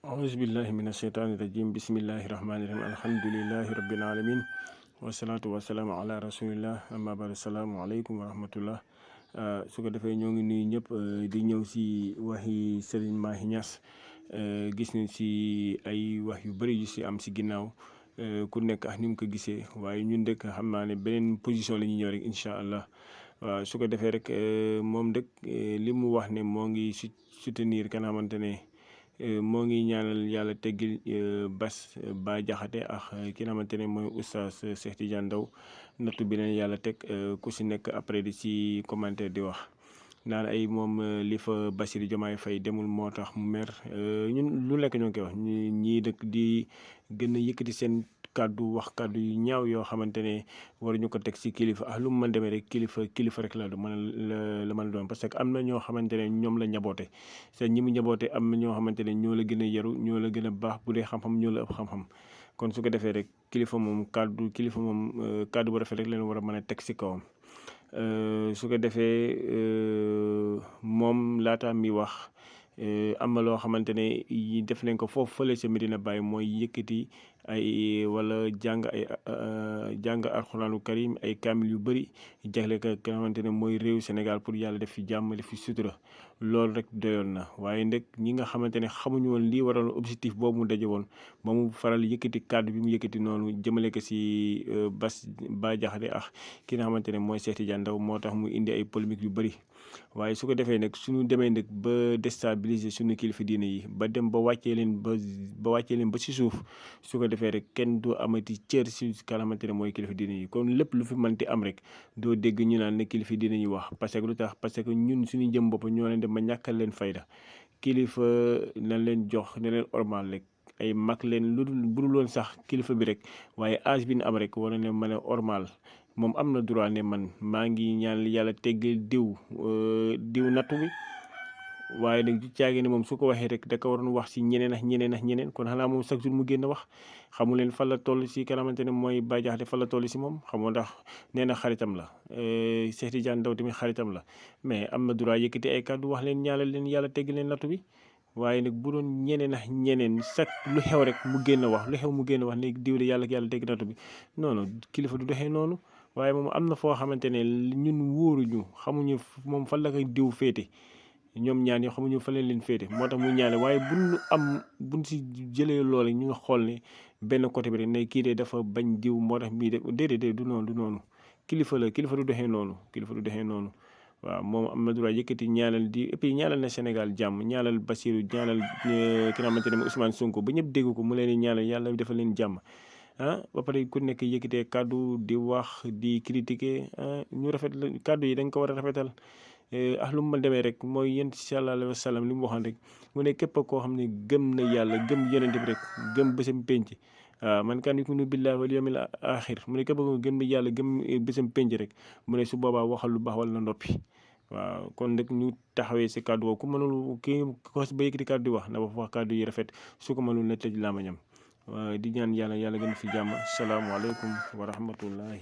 أعوذ بالله من الشيطان الرجيم بسم الله الرحمن الرحيم الحمد لله رب العالمين والصلاة والسلام على رسول الله أما بعد السلام عليكم ورحمة الله su ko defee ñoo ngi nuyu ñëpp di ñëw si waxi Serigne Mahi Niass gis nañ si ay wax yu bëri yu si am si ginnaaw ku nekk ak ni mu ko gisee waaye ñun dëkk xam naa ne beneen position la ñuy ñëw rek incha allah waaw su ko defee rek moom dëkk li mu wax ne moo ngi soutenir ka nga xamante ne moo ngi ñaanal yàlla teggil Bass Bah Diakhaté ak ki nga xamante ne mooy oustaz Cheikh Tidiane Ndao nattu bi leen yàlla teg ku si nekk après di ci commentaire di wax naan ay moom li fa Bassirou Diomaye Faye demul moo tax mu mer ñun lu nekk ñoo ngi koy wax ñii dëkk di gën a yëkkati seen kàddu wax kàddu yu ñaaw yoo xamante ne waruñu ko teg ci kilifa lu mu mën demee rek kilifa rek la du mën la mën a doon parce que am na ñoo xamante ne ñoom la njaboote te ñi mu njaboote am na ñoo xamante ne ñoo la gën a yaru ñoo la gën a baax bu dee xam-xam ñoo la ëpp xam-xam kon su ko defee rek kilifa moom kàddu bu rafet rek leen war a mën a teg ci kawam su ko defee moom laata mi wax am na loo xamante ne def nañ ko foofu fële ca Medina Baye mooy yëkkati ay wala jàng alxuraanu karim ay kaamil yu bëri jagle ko nga xamante ne mooy réew Sénégal pour yàlla def fi jàmm def fi sutura loolu rek doyoon na waaye ndek ñi nga xamante ne xamuñu woon lii waral objectif boobu mu daje woon ba mu faral yëkkati kàddu bi mu yëkkati noonu jëmale ko si Bass Bah Diakhaté ak ki nga xamante ne mooy Cheikh Tidiane Ndao moo tax mu indi ay polémique yu bëri waaye su ko defee nag suñu demee nag ba déstabiliser suñu kilifa diine yi ba dem ba wàccee leen ba si suuf su ko defee rek kenn du amati cër si ka xamante ne mooy kilifa diine yi kon lépp lu fi mënti am rek doo dégg ñu naan ne kilifa diine yi wax parce que lu tax parce que ñun suñu jëm bopp ñoo leen dem ba ñàkkal leen fayda kilifa nañ leen jox ne leen ormal rek ay mag leen lu dul bu dul woon sax kilifa bi rek waaye âge bi ñu am rek war na leen mën a ormal moom am na droit ne man maa ngi ñaan yàlla teggal diw nattu bi waaye nag du caagi ne moom su ko waxee rek da ko waroon wax si ñeneen kon xanaa moom chaque jour mu génn wax xamu leen fan la toll si ka xamante ne mooy Bah Diakhaté fan la toll si moom xamoo ndax nee na xaritam la Cheikh Tidiane Ndao tamit xaritam la mais am na droit yëkkati ay kàddu wax leen ñaanal leen yàlla teggal leen nattu bi waaye nag bu doon ñeneen chaque lu xew rek mu génn wax lu xew mu génn wax ne diw de yàlla tegg nattu bi non kilifa du doxee noonu waaye moom am na foo xamante ne ñun wóoruñu xamuñu moom fan la koy diw féete ñoom ñaan yi xamuñu fa leen féete moo tax mu ñaane waaye buñ si jëlee loole ñu nga xool ne benn côté bi rek ne kii de dafa bañ diw moo tax mii de déedéet du noonu kilifa du doxee noonu waaw moom am na droit yëkkati ñaanal et puis ñaanal na Sénégal jàmm ñaanal Bassirou ñaanal ki nga xamante ne Ousmane Sonko ba ñëpp dégg ko mu leen di ñaanal yàlla defal leen jàmm ba pare ku nekk yëkkatee kàddu di wax di critiquer ñu rafet la kàddu yi dañ ko war a rafetal lu mu ma demee rek mooy yéen sallallahu alayhi wa sallam li mu waxoon rek mu ne képp koo xam ne gëm na yàlla gëm yonent bi rek gëm bésam penc man kaana yu'minu billahi wal yawmil axir mu ne képp koo gëm yàlla gëm bésam penc rek mu ne su boobaa waxal lu baax wala na noppi waaw kon nag ñu taxawee si kàddu woowu ku mënul kii ko ba yëkkati kàddu yi wax na wax kàddu yi rafet su ko mënul na tëj làmmiñam di ñaan yàlla gën fi jàmm salaamualeykum wa rahmatullahi